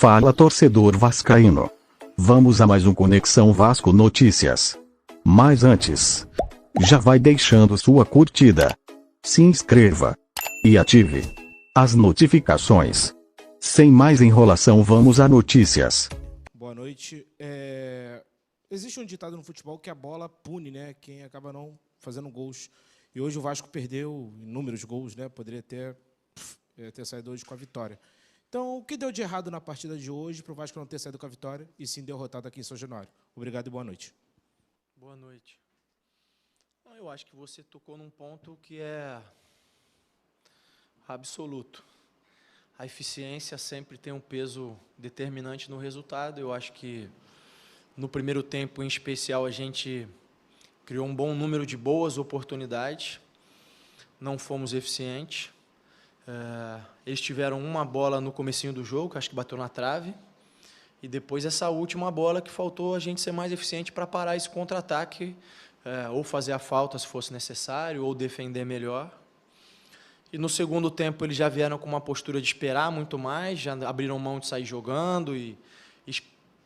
Fala, torcedor vascaíno. Vamos a mais um Conexão Vasco Notícias. Mas antes, já vai deixando sua curtida, se inscreva e ative as notificações. Sem mais enrolação, vamos a notícias. Boa noite. Existe um ditado no futebol que a bola pune, né, quem acaba não fazendo gols. E hoje o Vasco perdeu inúmeros gols, né? Poderia ter saído hoje com a vitória. Então, o que deu de errado na partida de hoje para o Vasco não ter saído com a vitória e sim derrotado aqui em São Januário? Obrigado e boa noite. Boa noite. Eu acho que você tocou num ponto que é absoluto. A eficiência sempre tem um peso determinante no resultado. Eu acho que no primeiro tempo, em especial, a gente criou um bom número de boas oportunidades. Não fomos eficientes. Eles tiveram uma bola no comecinho do jogo, que acho que bateu na trave. E depois essa última bola que faltou a gente ser mais eficiente para parar esse contra-ataque, ou fazer a falta se fosse necessário, ou defender melhor. E no segundo tempo eles já vieram com uma postura de esperar muito mais, já abriram mão de sair jogando e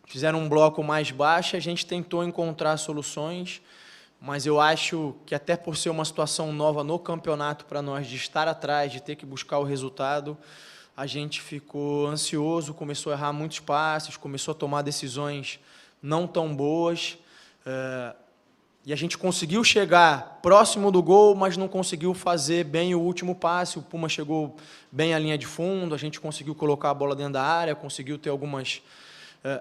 fizeram um bloco mais baixo. A gente tentou encontrar soluções, mas eu acho que até por ser uma situação nova no campeonato para nós, de estar atrás, de ter que buscar o resultado, a gente ficou ansioso, começou a errar muitos passes, começou a tomar decisões não tão boas, e a gente conseguiu chegar próximo do gol, mas não conseguiu fazer bem o último passe. O Puma chegou bem à linha de fundo, a gente conseguiu colocar a bola dentro da área, conseguiu ter algumas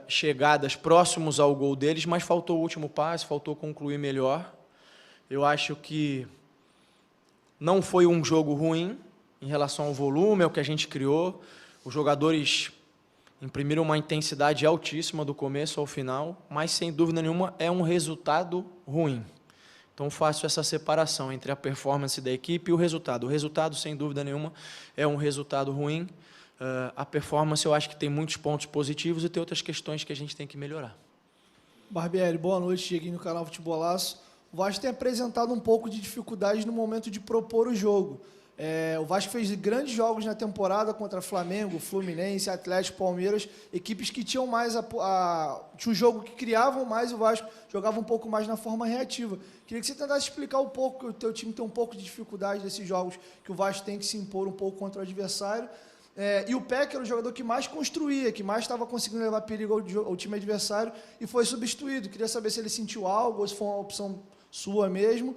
chegadas próximos ao gol deles, mas faltou o último passe, faltou concluir melhor. Eu acho que não foi um jogo ruim em relação ao volume, ao que a gente criou. Os jogadores imprimiram uma intensidade altíssima do começo ao final, mas, sem dúvida nenhuma, é um resultado ruim. Então, faço essa separação entre a performance da equipe e o resultado. O resultado, sem dúvida nenhuma, é um resultado ruim. A performance, eu acho que tem muitos pontos positivos e tem outras questões que a gente tem que melhorar. Barbieri, boa noite. Cheguei no canal Futebolaço. O Vasco tem apresentado um pouco de dificuldade no momento de propor o jogo. O Vasco fez grandes jogos na temporada contra Flamengo, Fluminense, Atlético, Palmeiras, equipes que tinham mais tinha um jogo que criavam mais, o Vasco jogava um pouco mais na forma reativa. Queria que você tentasse explicar um pouco, que o teu time tem um pouco de dificuldade nesses jogos, que o Vasco tem que se impor um pouco contra o adversário. E o Peck era o jogador que mais construía, que mais estava conseguindo levar perigo ao time adversário e foi substituído. Queria saber se ele sentiu algo, ou se foi uma opção sua mesmo.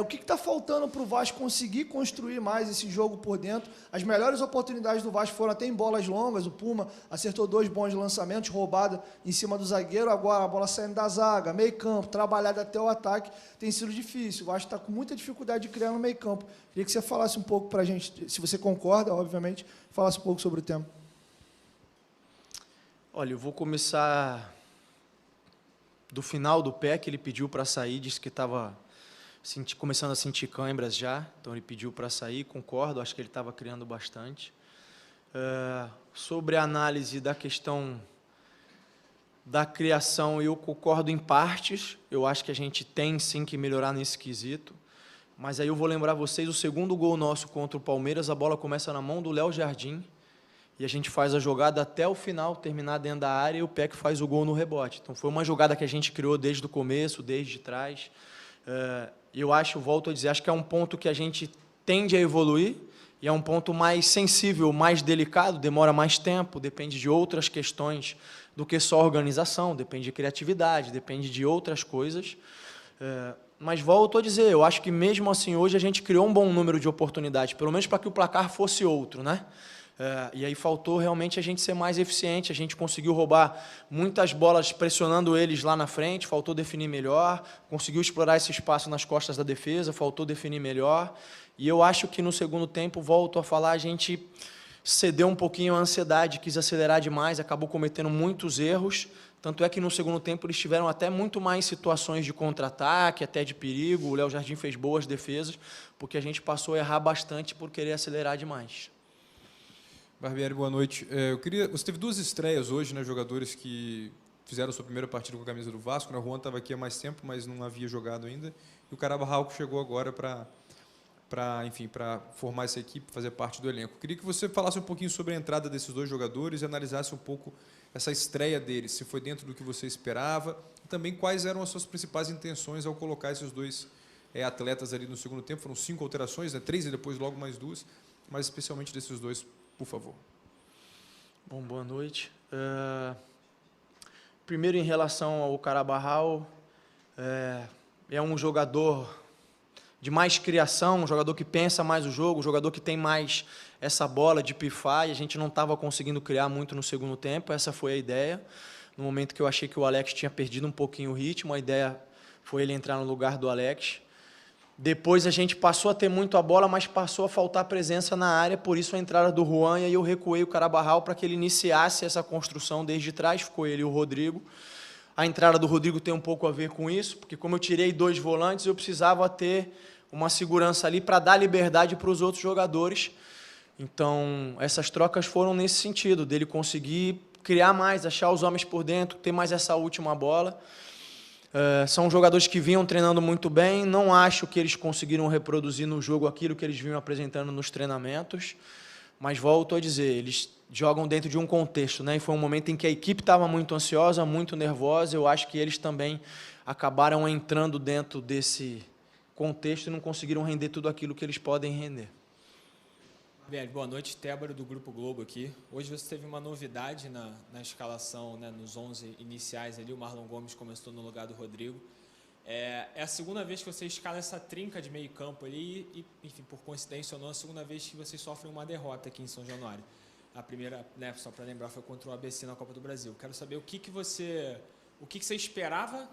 O que está faltando para o Vasco conseguir construir mais esse jogo por dentro? As melhores oportunidades do Vasco foram até em bolas longas. O Puma acertou 2 bons lançamentos, roubada em cima do zagueiro. Agora a bola saindo da zaga, meio campo, trabalhada até o ataque. Tem sido difícil. O Vasco está com muita dificuldade de criar no meio campo. Queria que você falasse um pouco para a gente, se você concorda, obviamente, falasse um pouco sobre o tema. Olha, eu vou começar do final do pé, que ele pediu para sair, disse que estava começando a sentir câimbras já, então ele pediu para sair, concordo, acho que ele estava criando bastante. Sobre a análise da questão da criação, eu concordo em partes, eu acho que a gente tem sim que melhorar nesse quesito, mas aí eu vou lembrar vocês, o segundo gol nosso contra o Palmeiras, a bola começa na mão do Léo Jardim, e a gente faz a jogada até o final, terminar dentro da área, e o Peck faz o gol no rebote. Então, foi uma jogada que a gente criou desde o começo, desde trás. Eu acho, volto a dizer, acho que é um ponto que a gente tende a evoluir, e é um ponto mais sensível, mais delicado, demora mais tempo, depende de outras questões do que só organização, depende de criatividade, depende de outras coisas. Mas volto a dizer, eu acho que mesmo assim, hoje a gente criou um bom número de oportunidades, pelo menos para que o placar fosse outro, né? E aí faltou realmente a gente ser mais eficiente, a gente conseguiu roubar muitas bolas pressionando eles lá na frente, faltou definir melhor, conseguiu explorar esse espaço nas costas da defesa, faltou definir melhor, e eu acho que no segundo tempo, volto a falar, a gente cedeu um pouquinho à ansiedade, quis acelerar demais, acabou cometendo muitos erros, tanto é que no segundo tempo eles tiveram até muito mais situações de contra-ataque, até de perigo, o Léo Jardim fez boas defesas, porque a gente passou a errar bastante por querer acelerar demais. Barbieri, boa noite. Você teve 2 estreias hoje, né, jogadores que fizeram a sua primeira partida com a camisa do Vasco. O Juan estava aqui há mais tempo, mas não havia jogado ainda. E o Carabarral que chegou agora para para formar essa equipe, fazer parte do elenco. Queria que você falasse um pouquinho sobre a entrada desses dois jogadores e analisasse um pouco essa estreia deles, se foi dentro do que você esperava, e também quais eram as suas principais intenções ao colocar esses dois atletas ali no segundo tempo. Foram 5 alterações, né? 3 e depois logo mais 2, mas especialmente desses dois, por favor. Bom, boa noite. Primeiro, em relação ao Carabarral, é um jogador de mais criação, um jogador que pensa mais o jogo, um jogador que tem mais essa bola de pifar, e a gente não estava conseguindo criar muito no segundo tempo. Essa foi a ideia. No momento que eu achei que o Alex tinha perdido um pouquinho o ritmo, a ideia foi ele entrar no lugar do Alex. Depois a gente passou a ter muito a bola, mas passou a faltar presença na área, por isso a entrada do Juan, e aí eu recuei o Carabarral para que ele iniciasse essa construção desde trás, ficou ele e o Rodrigo. A entrada do Rodrigo tem um pouco a ver com isso, porque como eu tirei 2 volantes, eu precisava ter uma segurança ali para dar liberdade para os outros jogadores. Então, essas trocas foram nesse sentido, dele conseguir criar mais, achar os homens por dentro, ter mais essa última bola. São jogadores que vinham treinando muito bem, não acho que eles conseguiram reproduzir no jogo aquilo que eles vinham apresentando nos treinamentos, mas volto a dizer, eles jogam dentro de um contexto, né? E foi um momento em que a equipe estava muito ansiosa, muito nervosa. Eu acho que eles também acabaram entrando dentro desse contexto e não conseguiram render tudo aquilo que eles podem render. Bem, boa noite, Tébaro do Grupo Globo aqui. Hoje você teve uma novidade na escalação, né, nos 11 iniciais ali, o Marlon Gomes começou no lugar do Rodrigo. É a segunda vez que você escala essa trinca de meio campo ali e, enfim, por coincidência ou não, a segunda vez que vocês sofrem uma derrota aqui em São Januário. A primeira, né, só para lembrar, foi contra o ABC na Copa do Brasil. Quero saber o que você esperava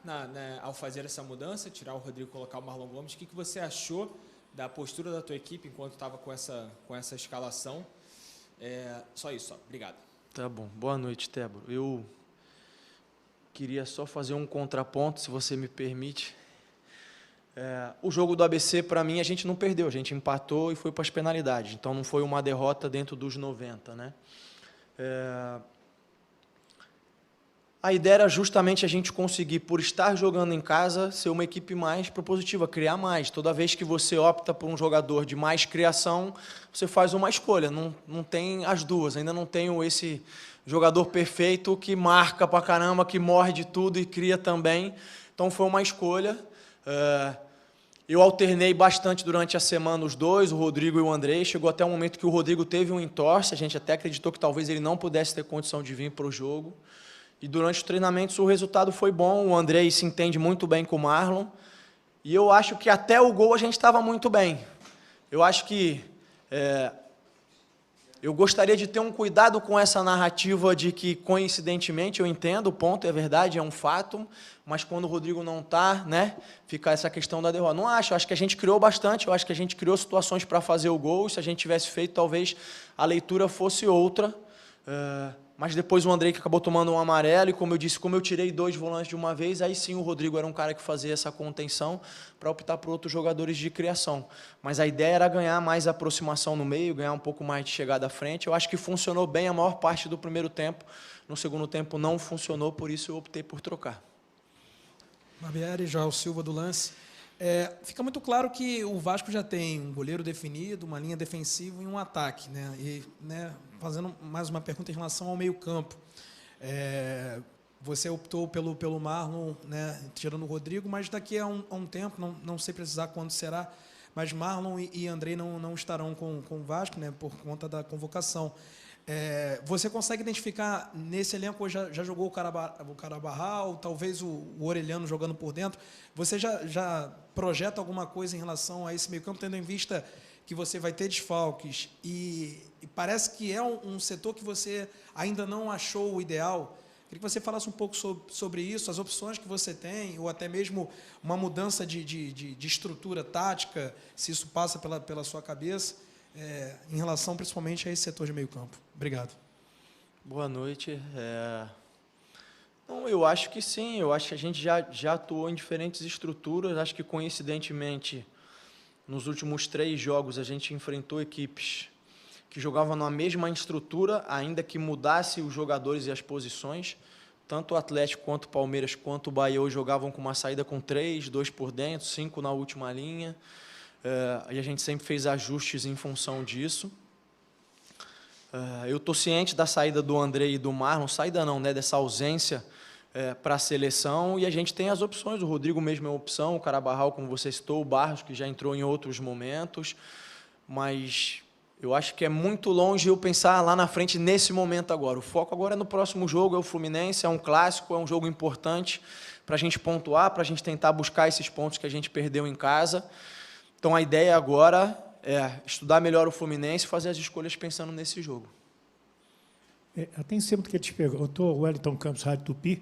ao fazer essa mudança, tirar o Rodrigo e colocar o Marlon Gomes. O que você achou da postura da tua equipe enquanto estava com essa escalação? Só isso, só. Obrigado. Tá bom. Boa noite, Tébaro. Eu queria só fazer um contraponto, se você me permite. O jogo do ABC, para mim, a gente não perdeu, a gente empatou e foi para as penalidades. Então, não foi uma derrota dentro dos 90, né? A ideia era justamente a gente conseguir, por estar jogando em casa, ser uma equipe mais propositiva, criar mais. Toda vez que você opta por um jogador de mais criação, você faz uma escolha. Não tem as duas. Ainda não tenho esse jogador perfeito que marca pra caramba, que morre de tudo e cria também. Então foi uma escolha. Eu alternei bastante durante a semana os dois, o Rodrigo e o Andrei. Chegou até um momento que o Rodrigo teve um entorse. A gente até acreditou que talvez ele não pudesse ter condição de vir para o jogo. E durante os treinamentos o resultado foi bom, o Andrei se entende muito bem com o Marlon, e eu acho que até o gol a gente estava muito bem. Eu acho que eu gostaria de ter um cuidado com essa narrativa de que, coincidentemente, eu entendo, o ponto é verdade, é um fato, mas quando o Rodrigo não está, né, fica essa questão da derrota. Não acho que a gente criou bastante, eu acho que a gente criou situações para fazer o gol, se a gente tivesse feito, talvez a leitura fosse outra. Mas depois o Andrei que acabou tomando um amarelo, e como eu disse, como eu tirei 2 volantes de uma vez, aí sim o Rodrigo era um cara que fazia essa contenção para optar por outros jogadores de criação. Mas a ideia era ganhar mais aproximação no meio, ganhar um pouco mais de chegada à frente. Eu acho que funcionou bem a maior parte do primeiro tempo. No segundo tempo não funcionou, por isso eu optei por trocar. Barbieri, João Silva do Lance. Fica muito claro que o Vasco já tem um goleiro definido, uma linha defensiva e um ataque, né? E, né, fazendo mais uma pergunta em relação ao meio-campo. Você optou pelo Marlon, né, tirando o Rodrigo, mas daqui a um tempo, não sei precisar quando será, mas Marlon e Andrei não estarão com o Vasco, né, por conta da convocação. Você consegue identificar nesse elenco, já jogou o Carabarral, talvez o Orelhano jogando por dentro, você já projeta alguma coisa em relação a esse meio-campo, tendo em vista que você vai ter desfalques e parece que é um setor que você ainda não achou o ideal? Queria que você falasse um pouco sobre isso, as opções que você tem, ou até mesmo uma mudança de estrutura tática, se isso passa pela sua cabeça, em relação principalmente a esse setor de meio campo. Obrigado. Boa noite. Não, eu acho que sim, eu acho que a gente já atuou em diferentes estruturas, acho que coincidentemente, nos últimos 3 jogos a gente enfrentou equipes que jogavam na mesma estrutura, ainda que mudasse os jogadores e as posições. Tanto o Atlético, quanto o Palmeiras, quanto o Bahia hoje jogavam com uma saída com 3, 2 por dentro, 5 na última linha. e a gente sempre fez ajustes em função disso. Eu estou ciente da saída do Andrei e do Marlon, saída não, né, dessa ausência para a seleção, e a gente tem as opções. O Rodrigo mesmo é uma opção, o Carabarral, como você citou, o Barros, que já entrou em outros momentos, mas eu acho que é muito longe eu pensar lá na frente nesse momento agora. O foco agora é no próximo jogo, é o Fluminense, é um clássico, é um jogo importante para a gente pontuar, para a gente tentar buscar esses pontos que a gente perdeu em casa. Então, a ideia agora é estudar melhor o Fluminense e fazer as escolhas pensando nesse jogo. Eu tenho sempre que te perguntar, o Wellington Campos, Rádio Tupi,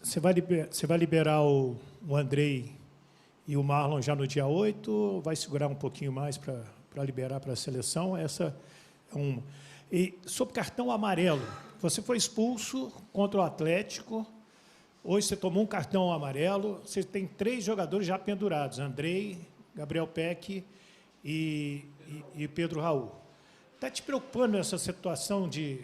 você vai liberar o Andrei e o Marlon já no dia 8, ou vai segurar um pouquinho mais para liberar para a seleção? Essa é uma. E sobre cartão amarelo, você foi expulso contra o Atlético, hoje você tomou um cartão amarelo, você tem 3 jogadores já pendurados, Andrei, Gabriel Peck e Pedro Raul. Está te preocupando essa situação de,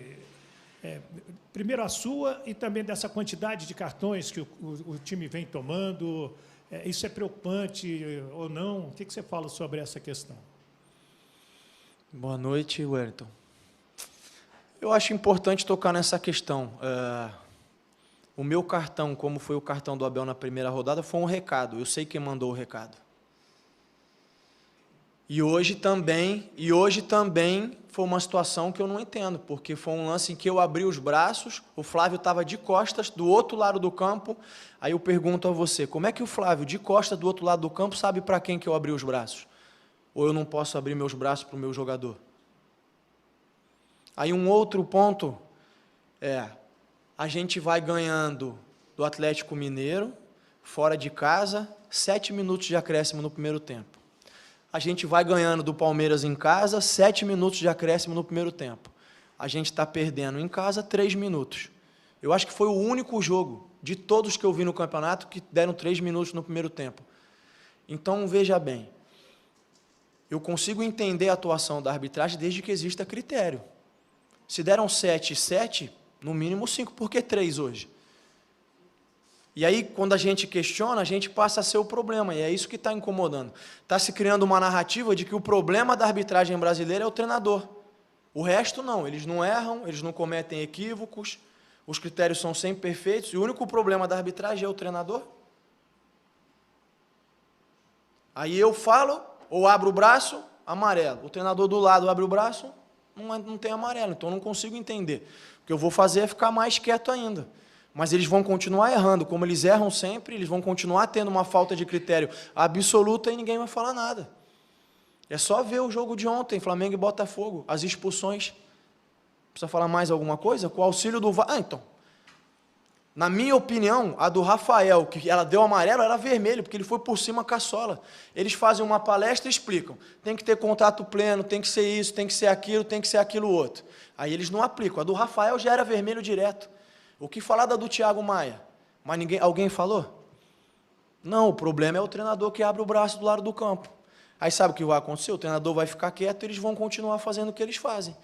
primeiro a sua e também dessa quantidade de cartões que o time vem tomando? Isso é preocupante ou não? O que você fala sobre essa questão? Boa noite, Wellington. Eu acho importante tocar nessa questão. O meu cartão, como foi o cartão do Abel na primeira rodada, foi um recado. Eu sei quem mandou o recado. E hoje também foi uma situação que eu não entendo, porque foi um lance em que eu abri os braços, o Flávio estava de costas, do outro lado do campo. Aí eu pergunto a você, como é que o Flávio, de costas do outro lado do campo, sabe para quem que eu abri os braços? Ou eu não posso abrir meus braços para o meu jogador? Aí um outro ponto a gente vai ganhando do Atlético Mineiro, fora de casa, 7 minutos de acréscimo no primeiro tempo. A gente vai ganhando do Palmeiras em casa, 7 minutos de acréscimo no primeiro tempo. A gente está perdendo em casa 3 minutos. Eu acho que foi o único jogo de todos que eu vi no campeonato que deram 3 minutos no primeiro tempo. Então, veja bem, eu consigo entender a atuação da arbitragem desde que exista critério. Se deram 7 e 7, no mínimo 5, por que 3 hoje? E aí, quando a gente questiona, a gente passa a ser o problema, e é isso que está incomodando. Está se criando uma narrativa de que o problema da arbitragem brasileira é o treinador. O resto não, eles não erram, eles não cometem equívocos, os critérios são sempre perfeitos, e o único problema da arbitragem é o treinador. Aí eu falo, ou abro o braço, amarelo. O treinador do lado abre o braço, não tem amarelo, então eu não consigo entender. O que eu vou fazer é ficar mais quieto ainda. Mas eles vão continuar errando, como eles erram sempre, eles vão continuar tendo uma falta de critério absoluta e ninguém vai falar nada. É só ver o jogo de ontem, Flamengo e Botafogo, as expulsões. Precisa falar mais alguma coisa? Com o auxílio do VAR. Então, na minha opinião, a do Rafael, que ela deu amarelo, era vermelho, porque ele foi por cima caçola. Eles fazem uma palestra e explicam. Tem que ter contato pleno, tem que ser isso, tem que ser aquilo outro. Aí eles não aplicam. A do Rafael já era vermelho direto. O que falar da do Thiago Maia? Mas alguém falou? Não, o problema é o treinador que abre o braço do lado do campo. Aí sabe o que vai acontecer? O treinador vai ficar quieto e eles vão continuar fazendo o que eles fazem.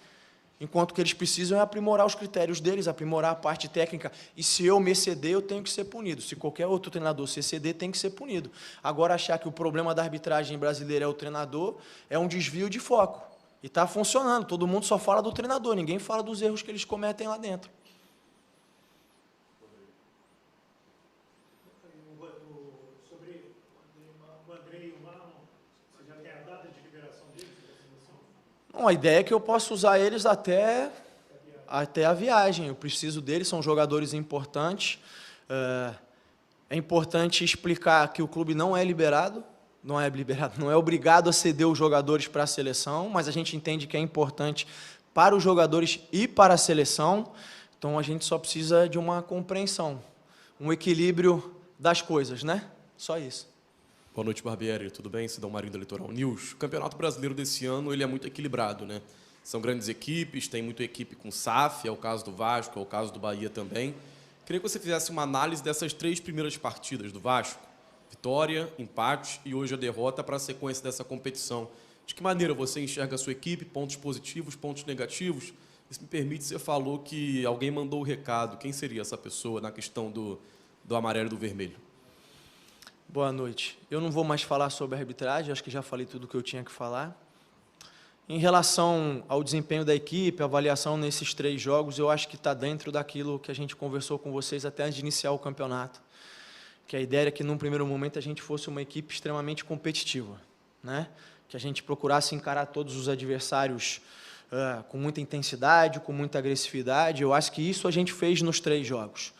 Enquanto que eles precisam é aprimorar os critérios deles, aprimorar a parte técnica. E se eu me exceder, eu tenho que ser punido. Se qualquer outro treinador se exceder, tem que ser punido. Agora, achar que o problema da arbitragem brasileira é o treinador é um desvio de foco. E está funcionando. Todo mundo só fala do treinador, ninguém fala dos erros que eles cometem lá dentro. Sobre o Andrei e o Marlon, você já tem a data de liberação deles para a seleção? Não, a ideia é que eu possa usar eles até a viagem. Eu preciso deles, são jogadores importantes. É importante explicar que o clube não é obrigado a ceder os jogadores para a seleção, mas a gente entende que é importante para os jogadores e para a seleção. Então a gente só precisa de uma compreensão, um equilíbrio das coisas, né? Só isso. Boa noite, Barbieri. Tudo bem? Sidão Marinho da Litoral News. O Campeonato Brasileiro desse ano ele é muito equilibrado, né? São grandes equipes, tem muita equipe com SAF, é o caso do Vasco, é o caso do Bahia também. Queria que você fizesse uma análise dessas 3 primeiras partidas do Vasco. Vitória, empate e hoje a derrota para a sequência dessa competição. De que maneira você enxerga a sua equipe, pontos positivos, pontos negativos? Se me permite, você falou que alguém mandou o recado. Quem seria essa pessoa na questão do amarelo e do vermelho? Boa noite. Eu não vou mais falar sobre a arbitragem, acho que já falei tudo o que eu tinha que falar. Em relação ao desempenho da equipe, a avaliação nesses 3 jogos, eu acho que está dentro daquilo que a gente conversou com vocês até antes de iniciar o campeonato. Que a ideia era que, num primeiro momento, a gente fosse uma equipe extremamente competitiva, né? Que a gente procurasse encarar todos os adversários com muita intensidade, com muita agressividade. Eu acho que isso a gente fez nos 3 jogos.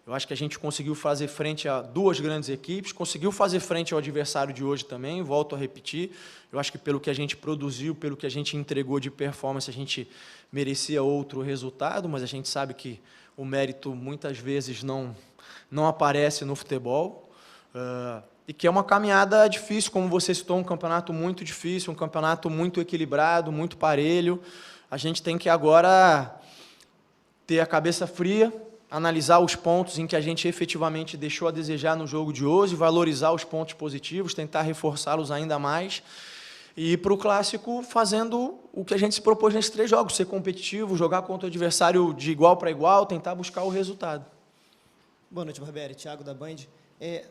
Eu acho que a gente conseguiu fazer frente a 2 grandes equipes, conseguiu fazer frente ao adversário de hoje também, volto a repetir. Eu acho que pelo que a gente produziu, pelo que a gente entregou de performance, a gente merecia outro resultado, mas a gente sabe que o mérito muitas vezes não aparece no futebol. E que é uma caminhada difícil, como você citou, um campeonato muito difícil, um campeonato muito equilibrado, muito parelho. A gente tem que agora ter a cabeça fria, analisar os pontos em que a gente efetivamente deixou a desejar no jogo de hoje, valorizar os pontos positivos, tentar reforçá-los ainda mais e ir para o Clássico fazendo o que a gente se propôs nesses 3 jogos, ser competitivo, jogar contra o adversário de igual para igual, tentar buscar o resultado. Boa noite, Barbieri. Thiago, da Band.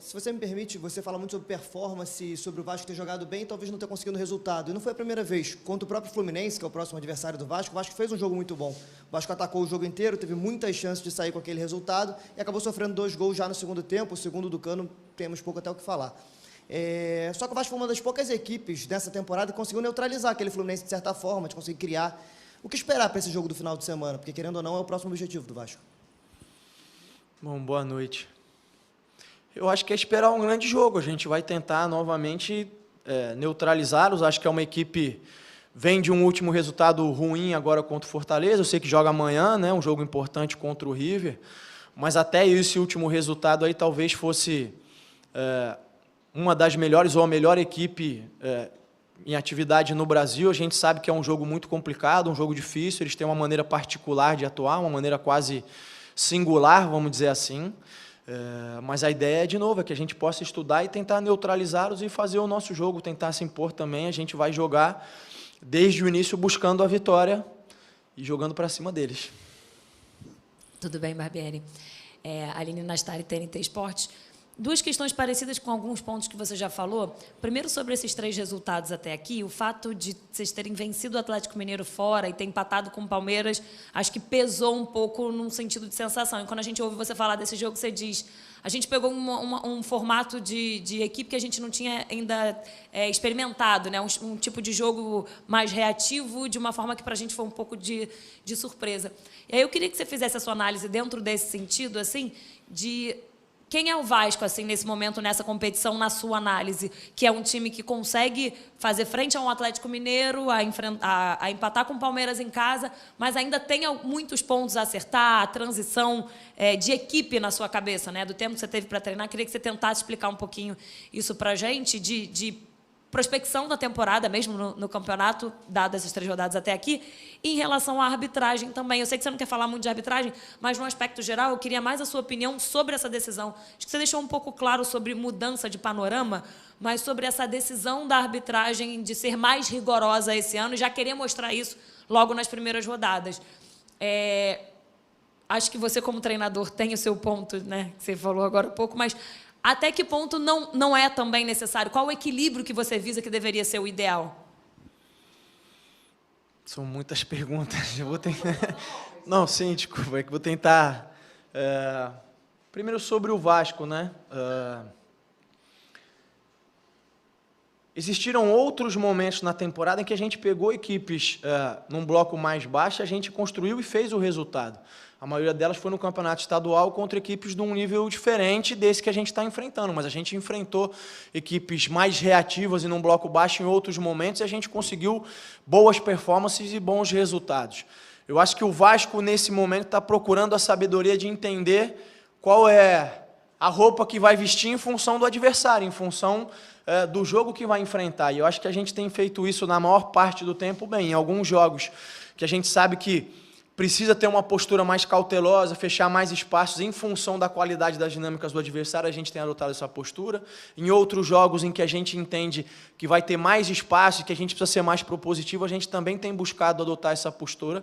Se você me permite, você fala muito sobre performance, sobre o Vasco ter jogado bem e talvez não ter conseguido resultado. E não foi a primeira vez. Contra o próprio Fluminense, que é o próximo adversário do Vasco, o Vasco fez um jogo muito bom. O Vasco atacou o jogo inteiro, teve muitas chances de sair com aquele resultado e acabou sofrendo 2 gols já no segundo tempo. O segundo do Cano, temos pouco até o que falar. Só que o Vasco foi uma das poucas equipes dessa temporada que conseguiu neutralizar aquele Fluminense de certa forma, de conseguir criar. O que esperar para esse jogo do final de semana? Porque, querendo ou não, é o próximo objetivo do Vasco. Bom, boa noite. Eu acho que é esperar um grande jogo. A gente vai tentar novamente neutralizá-los. Acho que é uma equipe vem de um último resultado ruim agora contra o Fortaleza. Eu sei que joga amanhã, né, um jogo importante contra o River. Mas até esse último resultado aí talvez fosse uma das melhores ou a melhor equipe em atividade no Brasil. A gente sabe que é um jogo muito complicado, um jogo difícil. Eles têm uma maneira particular de atuar, uma maneira quase singular, vamos dizer assim. Mas a ideia, de novo, é que a gente possa estudar e tentar neutralizá-los e fazer o nosso jogo, tentar se impor também. A gente vai jogar desde o início buscando a vitória e jogando para cima deles. Tudo bem, Barbieri. Aline Nastari, TNT Esportes. 2 questões parecidas com alguns pontos que você já falou. Primeiro, sobre esses 3 resultados até aqui, o fato de vocês terem vencido o Atlético Mineiro fora e ter empatado com o Palmeiras, acho que pesou um pouco num sentido de sensação. E quando a gente ouve você falar desse jogo, você diz, a gente pegou um formato de equipe que a gente não tinha ainda experimentado, né? Um tipo de jogo mais reativo, de uma forma que para a gente foi um pouco de surpresa. E aí eu queria que você fizesse a sua análise dentro desse sentido, assim, de quem é o Vasco, assim, nesse momento, nessa competição, na sua análise? Que é um time que consegue fazer frente a um Atlético Mineiro, a empatar com o Palmeiras em casa, mas ainda tem muitos pontos a acertar, a transição de equipe na sua cabeça, né? Do tempo que você teve para treinar. Queria que você tentasse explicar um pouquinho isso para a gente, de prospecção da temporada, mesmo no campeonato, dadas essas 3 rodadas até aqui, e em relação à arbitragem também. Eu sei que você não quer falar muito de arbitragem, mas, no aspecto geral, eu queria mais a sua opinião sobre essa decisão. Acho que você deixou um pouco claro sobre mudança de panorama, mas sobre essa decisão da arbitragem de ser mais rigorosa esse ano, e já queria mostrar isso logo nas primeiras rodadas. Acho que você, como treinador, tem o seu ponto, né, que você falou agora há pouco, mas até que ponto não é também necessário? Qual o equilíbrio que você visa que deveria ser o ideal? São muitas perguntas. Eu vou tentar... Não, sim, desculpa. É que vou tentar... Primeiro, sobre o Vasco, né? Existiram outros momentos na temporada em que a gente pegou equipes num bloco mais baixo, a gente construiu e fez o resultado. A maioria delas foi no campeonato estadual contra equipes de um nível diferente desse que a gente está enfrentando, mas a gente enfrentou equipes mais reativas e num bloco baixo em outros momentos e a gente conseguiu boas performances e bons resultados. Eu acho que o Vasco, nesse momento, está procurando a sabedoria de entender qual é a roupa que vai vestir em função do adversário, em função do jogo que vai enfrentar. E eu acho que a gente tem feito isso na maior parte do tempo bem. Em alguns jogos que a gente sabe que precisa ter uma postura mais cautelosa, fechar mais espaços em função da qualidade das dinâmicas do adversário, a gente tem adotado essa postura. Em outros jogos em que a gente entende que vai ter mais espaço e que a gente precisa ser mais propositivo, a gente também tem buscado adotar essa postura.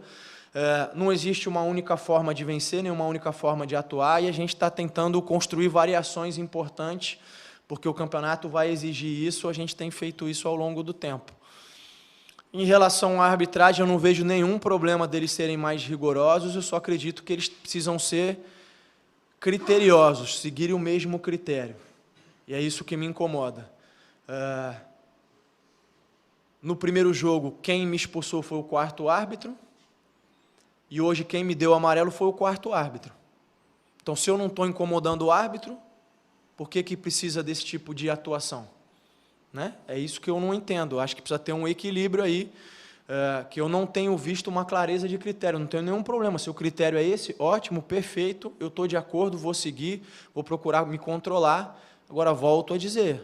Não existe uma única forma de vencer, nem uma única forma de atuar, e a gente está tentando construir variações importantes porque o campeonato vai exigir isso, a gente tem feito isso ao longo do tempo. Em relação à arbitragem, eu não vejo nenhum problema deles serem mais rigorosos, eu só acredito que eles precisam ser criteriosos, seguirem o mesmo critério. E é isso que me incomoda. No primeiro jogo, quem me expulsou foi o quarto árbitro, e hoje quem me deu amarelo foi o quarto árbitro. Então, se eu não estou incomodando o árbitro, por que precisa desse tipo de atuação? Né? É isso que eu não entendo. Eu acho que precisa ter um equilíbrio aí, que eu não tenho visto uma clareza de critério. Não tenho nenhum problema. Se o critério é esse, ótimo, perfeito, eu estou de acordo, vou seguir, vou procurar me controlar. Agora, volto a dizer,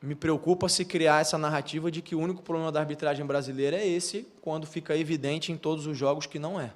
me preocupa se criar essa narrativa de que o único problema da arbitragem brasileira é esse, quando fica evidente em todos os jogos que não é.